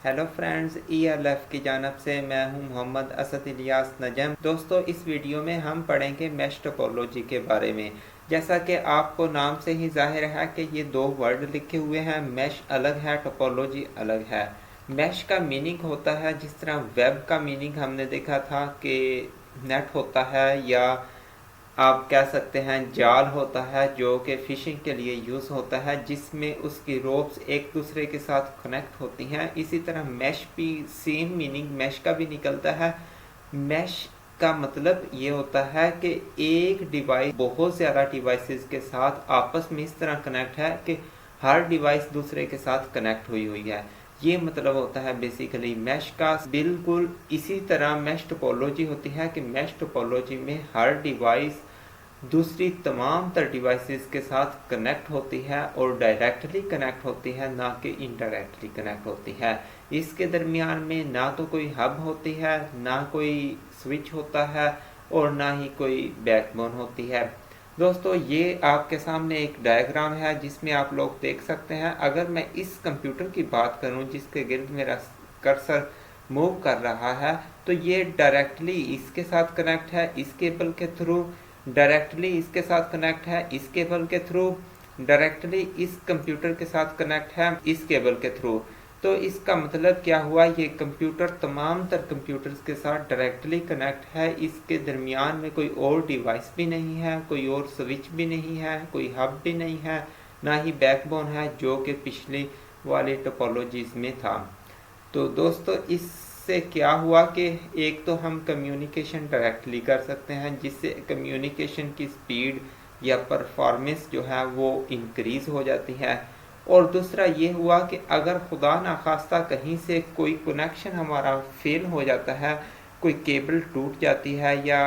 Hello friends, ELF की जानब से मैं हूं मोहम्मद असद इलियास नजम। दोस्तों, इस वीडियो में हम पढ़ेंगे मैश टोपोलॉजी के बारे में। जैसा कि आपको नाम से ही जाहिर है कि ये दो वर्ड लिखे हुए हैं, मैश अलग है, टोपोलॉजी अलग है। मैश का मीनिंग होता है, जिस तरह वेब का मीनिंग हमने देखा था कि नेट होता है, या आप कह सकते हैं जाल होता है जो कि फिशिंग के लिए यूज़ होता है, जिसमें उसकी रोप्स एक दूसरे के साथ कनेक्ट होती हैं। इसी तरह मैश भी सेम मीनिंग मैश का भी निकलता है। मैश का मतलब ये होता है कि एक डिवाइस बहुत ज़्यादा डिवाइसेस के साथ आपस में इस तरह कनेक्ट है कि हर डिवाइस दूसरे के साथ कनेक्ट हुई हुई है। ये मतलब होता है बेसिकली मैश का। बिल्कुल इसी तरह मैश टोपोलॉजी होती है कि मैश टोपोलॉजी में हर डिवाइस दूसरी तमाम तर डिवाइसेस के साथ कनेक्ट होती है और डायरेक्टली कनेक्ट होती है, ना कि इनडायरेक्टली कनेक्ट होती है। इसके दरमियान में ना तो कोई हब होती है, ना कोई स्विच होता है, और ना ही कोई बैकबोन होती है। दोस्तों, ये आपके सामने एक डायग्राम है जिसमें आप लोग देख सकते हैं। अगर मैं इस कंप्यूटर की बात करूं जिसके गिर्द मेरा कर्सर मूव कर रहा है, तो ये डायरेक्टली इसके साथ कनेक्ट है इस केबल के थ्रू, डायरेक्टली इसके साथ कनेक्ट है इस केबल के थ्रू, डायरेक्टली इस कंप्यूटर के साथ कनेक्ट है इस केबल के थ्रू। तो इसका मतलब क्या हुआ, ये कंप्यूटर तमाम तर कंप्यूटर्स के साथ डायरेक्टली कनेक्ट है। इसके दरमियान में कोई और डिवाइस भी नहीं है, कोई और स्विच भी नहीं है, कोई हब भी नहीं है, ना ही बैकबोन है, जो कि पिछली वाली टोपोलॉजीज में था। तो दोस्तों, इससे क्या हुआ कि एक तो हम कम्युनिकेशन डायरेक्टली कर सकते हैं, जिससे कम्युनिकेशन की स्पीड या परफॉर्मेंस जो है वो इंक्रीज हो जाती है। और दूसरा ये हुआ कि अगर खुदा ना खास्ता कहीं से कोई कनेक्शन हमारा फेल हो जाता है, कोई केबल टूट जाती है या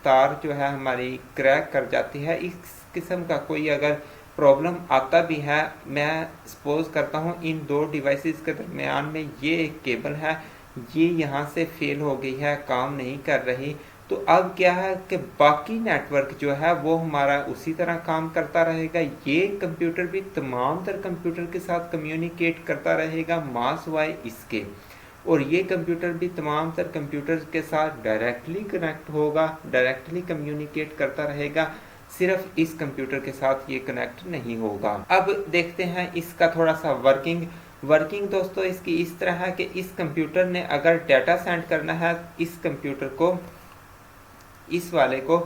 तार जो है हमारी क्रैक कर जाती है, इस किस्म का कोई अगर प्रॉब्लम आता भी है, मैं सपोज करता हूँ इन दो डिवाइसेस के दरमियान में ये एक केबल है, ये यहाँ से फेल हो गई है, काम नहीं कर रही, तो अब क्या है कि बाकी नेटवर्क जो है वो हमारा उसी तरह काम करता रहेगा। ये कंप्यूटर भी तमाम तर कंप्यूटर के साथ कम्युनिकेट करता रहेगा मास वाई इसके, और ये कंप्यूटर भी तमाम तर कंप्यूटर के साथ डायरेक्टली कनेक्ट होगा, डायरेक्टली कम्युनिकेट करता रहेगा। सिर्फ इस कंप्यूटर के साथ ये कनेक्ट नहीं होगा। अब देखते हैं इसका थोड़ा सा वर्किंग दोस्तों इसकी इस तरह है कि इस कंप्यूटर ने अगर डाटा सेंड करना है इस कंप्यूटर को, इस वाले को,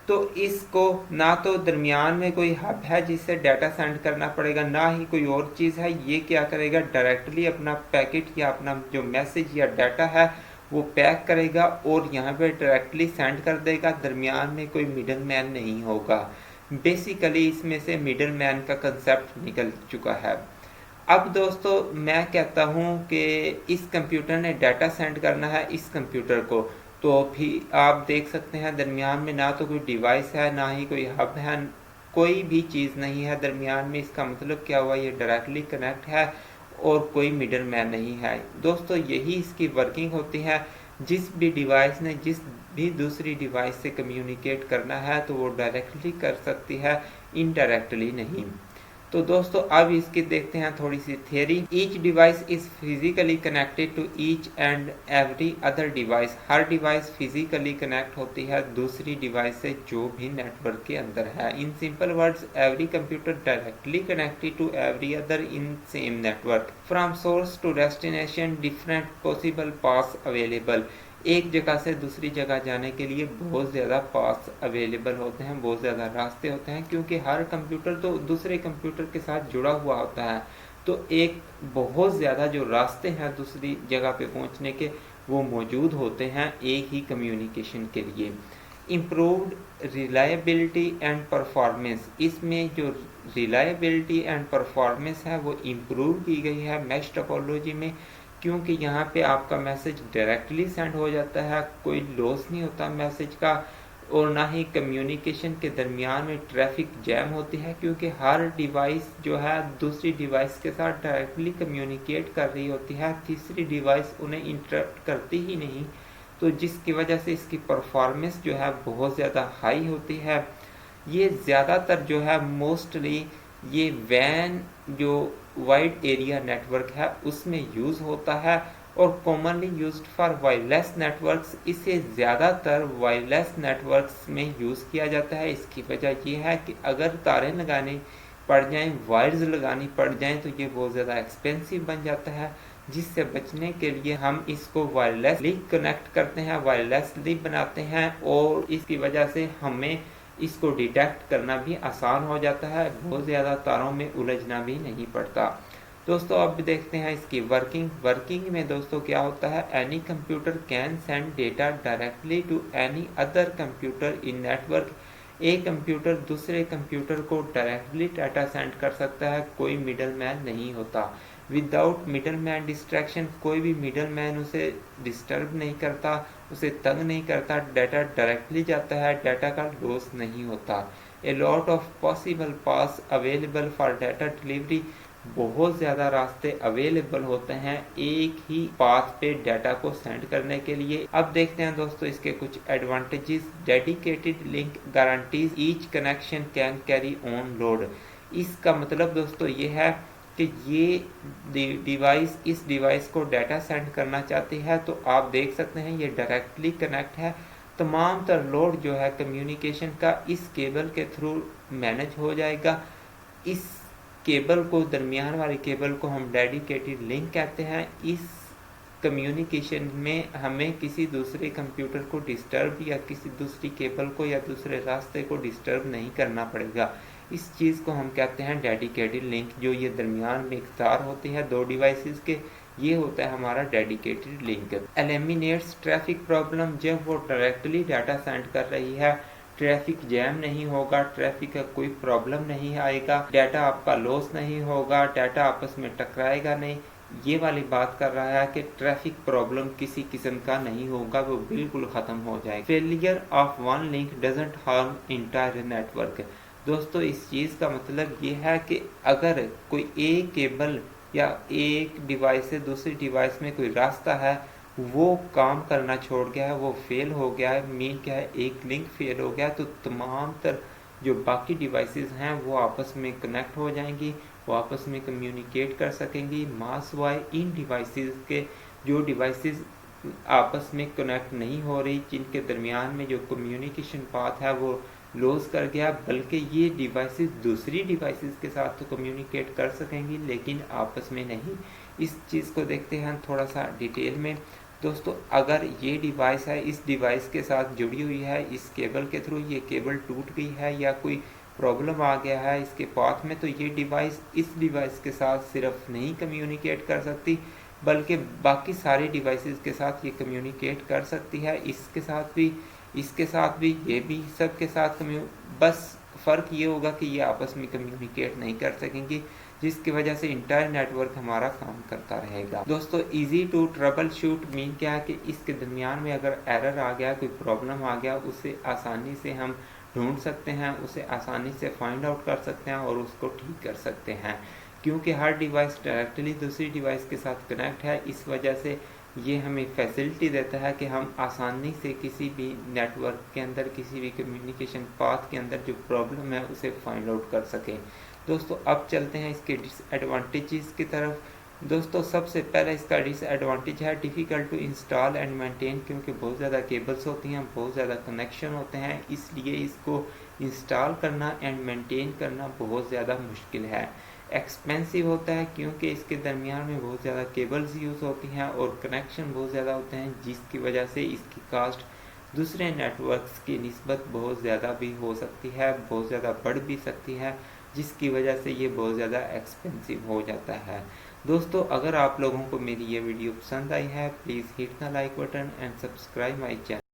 तो इसको ना तो दरमियान में कोई हब है जिससे डाटा सेंड करना पड़ेगा, ना ही कोई और चीज़ है। ये क्या करेगा, डायरेक्टली अपना पैकेट या अपना जो मैसेज या डाटा है वो पैक करेगा और यहाँ पे डायरेक्टली सेंड कर देगा। दरमियान में कोई मिडल मैन नहीं होगा। बेसिकली इसमें से मिडल मैन का कंसेप्ट निकल चुका है। अब दोस्तों, मैं कहता हूँ कि इस कंप्यूटर ने डाटा सेंड करना है इस कंप्यूटर को, तो भी आप देख सकते हैं दरमियान में ना तो कोई डिवाइस है, ना ही कोई हब है, कोई भी चीज़ नहीं है दरमियान में। इसका मतलब क्या हुआ, ये डायरेक्टली कनेक्ट है और कोई मिडल मैन नहीं है। दोस्तों, यही इसकी वर्किंग होती है। जिस भी डिवाइस ने जिस भी दूसरी डिवाइस से कम्युनिकेट करना है तो वो डायरेक्टली कर सकती है, इनडायरेक्टली नहीं। तो दोस्तों, अब इसकी देखते हैं थोड़ी सी theory. Each device is physically connected to each and every other device. हर डिवाइस फिजिकली कनेक्ट होती है दूसरी डिवाइस से जो भी नेटवर्क के अंदर है। In simple words, every computer directly connected to every other in same network. From source to destination different possible paths available. एक जगह से दूसरी जगह जाने के लिए बहुत ज़्यादा पास अवेलेबल होते हैं, बहुत ज़्यादा रास्ते होते हैं, क्योंकि हर कंप्यूटर तो दूसरे कंप्यूटर के साथ जुड़ा हुआ होता है। तो एक बहुत ज़्यादा जो रास्ते हैं दूसरी जगह पे पहुंचने के, वो मौजूद होते हैं एक ही कम्युनिकेशन के लिए। Improved reliability and performance. इसमें जो रिलायबिलिटी एंड परफॉर्मेंस है वो इम्प्रूव की गई है मैश टोपोलॉजी में, क्योंकि यहाँ पे आपका मैसेज डायरेक्टली सेंड हो जाता है, कोई लॉस नहीं होता मैसेज का, और ना ही कम्युनिकेशन के दरमियान में ट्रैफिक जैम होती है, क्योंकि हर डिवाइस जो है दूसरी डिवाइस के साथ डायरेक्टली कम्युनिकेट कर रही होती है, तीसरी डिवाइस उन्हें इंटरप्ट करती ही नहीं। तो जिसकी वजह से इसकी परफॉर्मेंस जो है बहुत ज़्यादा हाई होती है। ये ज़्यादातर जो है मोस्टली ये वैन जो वाइड एरिया नेटवर्क है उसमें यूज़ होता है और commonly used for wireless networks. इसे ज़्यादातर वायरलेस नेटवर्क्स में यूज़ किया जाता है। इसकी वजह यह है कि अगर तारें लगानी पड़ जाएं, वायर्स लगानी पड़ जाएं तो ये बहुत ज़्यादा एक्सपेंसिव बन जाता है, जिससे बचने के लिए हम इसको वायरलेसली कनेक्ट करते हैं, वायरलेसली बनाते हैं और इसकी वजह से हमें इसको डिटेक्ट करना भी आसान हो जाता है, बहुत ज़्यादा तारों में उलझना भी नहीं पड़ता। दोस्तों अब देखते हैं इसकी वर्किंग में दोस्तों क्या होता है, any computer can send data directly to any other computer in network. एक कंप्यूटर दूसरे कंप्यूटर को डायरेक्टली डाटा सेंड कर सकता है, कोई मिडल मैन नहीं होता। विदाउट मिडल मैन डिस्ट्रैक्शन, कोई भी मिडल मैन उसे डिस्टर्ब नहीं करता, उसे तंग नहीं करता, डाटा डायरेक्टली जाता है, डाटा का लॉस नहीं होता। A lot of possible pass available for data delivery, बहुत ज़्यादा रास्ते अवेलेबल होते हैं एक ही पाथ पे डाटा को सेंड करने के लिए। अब देखते हैं दोस्तों इसके कुछ advantages. Dedicated link guarantees each connection can carry on load. इसका मतलब दोस्तों ये है कि ये डिवाइस इस डिवाइस को डाटा सेंड करना चाहती है तो आप देख सकते हैं ये डायरेक्टली कनेक्ट है। तमाम तर लोड जो है कम्युनिकेशन का इस केबल के थ्रू मैनेज हो जाएगा। इस केबल को, दरमियान वाली केबल को हम डेडिकेटेड लिंक कहते हैं। इस कम्युनिकेशन में हमें किसी दूसरे कंप्यूटर को डिस्टर्ब या किसी दूसरी केबल को या दूसरे रास्ते को डिस्टर्ब नहीं करना पड़ेगा। इस चीज़ को हम कहते हैं डेडिकेटेड लिंक। जो ये दरमियान में एक तार होती है दो डिवाइसेस के, ये होता है हमारा dedicated link. Eliminates traffic problem, जब वो डायरेक्टली डाटा सेंड कर रही है ट्रैफिक जैम नहीं होगा, ट्रैफिक का कोई प्रॉब्लम नहीं आएगा, डाटा आपका लॉस नहीं होगा, डाटा आपस में टकराएगा नहीं। ये वाली बात कर रहा है कि ट्रैफिक प्रॉब्लम किसी किस्म का नहीं होगा, वो बिल्कुल ख़त्म हो जाएगा। Failure of one link doesn't harm entire network. दोस्तों इस चीज़ का मतलब ये है कि अगर कोई एक केबल या एक डिवाइस से दूसरी डिवाइस में कोई रास्ता है वो काम करना छोड़ गया है, वो फेल हो गया है, मीन क्या है एक लिंक फेल हो गया, तो तमाम तर जो बाकी डिवाइसेस हैं वो आपस में कनेक्ट हो जाएंगी, वो आपस में कम्युनिकेट कर सकेंगी। मास वाई इन डिवाइसेस के जो डिवाइसेस आपस में कनेक्ट नहीं हो रही, जिनके दरमियान में जो कम्युनिकेशन पाथ है वो लॉस कर गया, बल्कि ये डिवाइसेस दूसरी डिवाइसेस के साथ तो कम्युनिकेट कर सकेंगी लेकिन आपस में नहीं। इस चीज़ को देखते हैं थोड़ा सा डिटेल में। दोस्तों अगर ये डिवाइस है इस डिवाइस के साथ जुड़ी हुई है इस केबल के थ्रू, ये केबल टूट गई है या कोई प्रॉब्लम आ गया है इसके पाथ में, तो ये डिवाइस इस डिवाइस के साथ सिर्फ नहीं कम्युनिकेट कर सकती बल्कि बाकी सारी डिवाइसेस के साथ ये कम्युनिकेट कर सकती है। इसके साथ भी, इसके साथ भी, ये भी, सब के साथ बस फ़र्क ये होगा कि ये आपस में कम्युनिकेट नहीं कर सकेंगी, जिसकी वजह से इंटायर नेटवर्क हमारा काम करता रहेगा। दोस्तों easy to troubleshoot mean क्या है कि इसके दरमियान में अगर एरर आ गया, कोई प्रॉब्लम आ गया, उसे आसानी से हम ढूंढ सकते हैं, उसे आसानी से फाइंड आउट कर सकते हैं और उसको ठीक कर सकते हैं। क्योंकि हर डिवाइस डायरेक्टली दूसरी डिवाइस के साथ कनेक्ट है, इस वजह से ये हमें फैसिलिटी देता है कि हम आसानी से किसी भी नेटवर्क के अंदर, किसी भी कम्युनिकेशन पाथ के अंदर जो प्रॉब्लम है उसे फाइंड आउट कर सकें। दोस्तों अब चलते हैं इसके डिसएडवांटेजेस की तरफ। दोस्तों सबसे पहले इसका डिसएडवांटेज है difficult to install and maintain, क्योंकि बहुत ज़्यादा केबल्स होती हैं, बहुत ज़्यादा कनेक्शन होते हैं, इसलिए इसको इंस्टॉल करना एंड मेंटेन करना बहुत ज़्यादा मुश्किल है। एक्सपेंसिव होता है क्योंकि इसके दरमियान में बहुत ज़्यादा केबल्स यूज़ होती हैं और कनेक्शन बहुत ज़्यादा होते हैं, जिसकी वजह से इसकी कास्ट दूसरे नेटवर्क्स की निस्बत बहुत ज़्यादा भी हो सकती है, बहुत ज़्यादा बढ़ भी सकती है, जिसकी वजह से ये बहुत ज़्यादा एक्सपेंसिव हो जाता है। दोस्तों अगर आप लोगों को मेरी ये वीडियो पसंद आई है please hit the like button and subscribe my channel.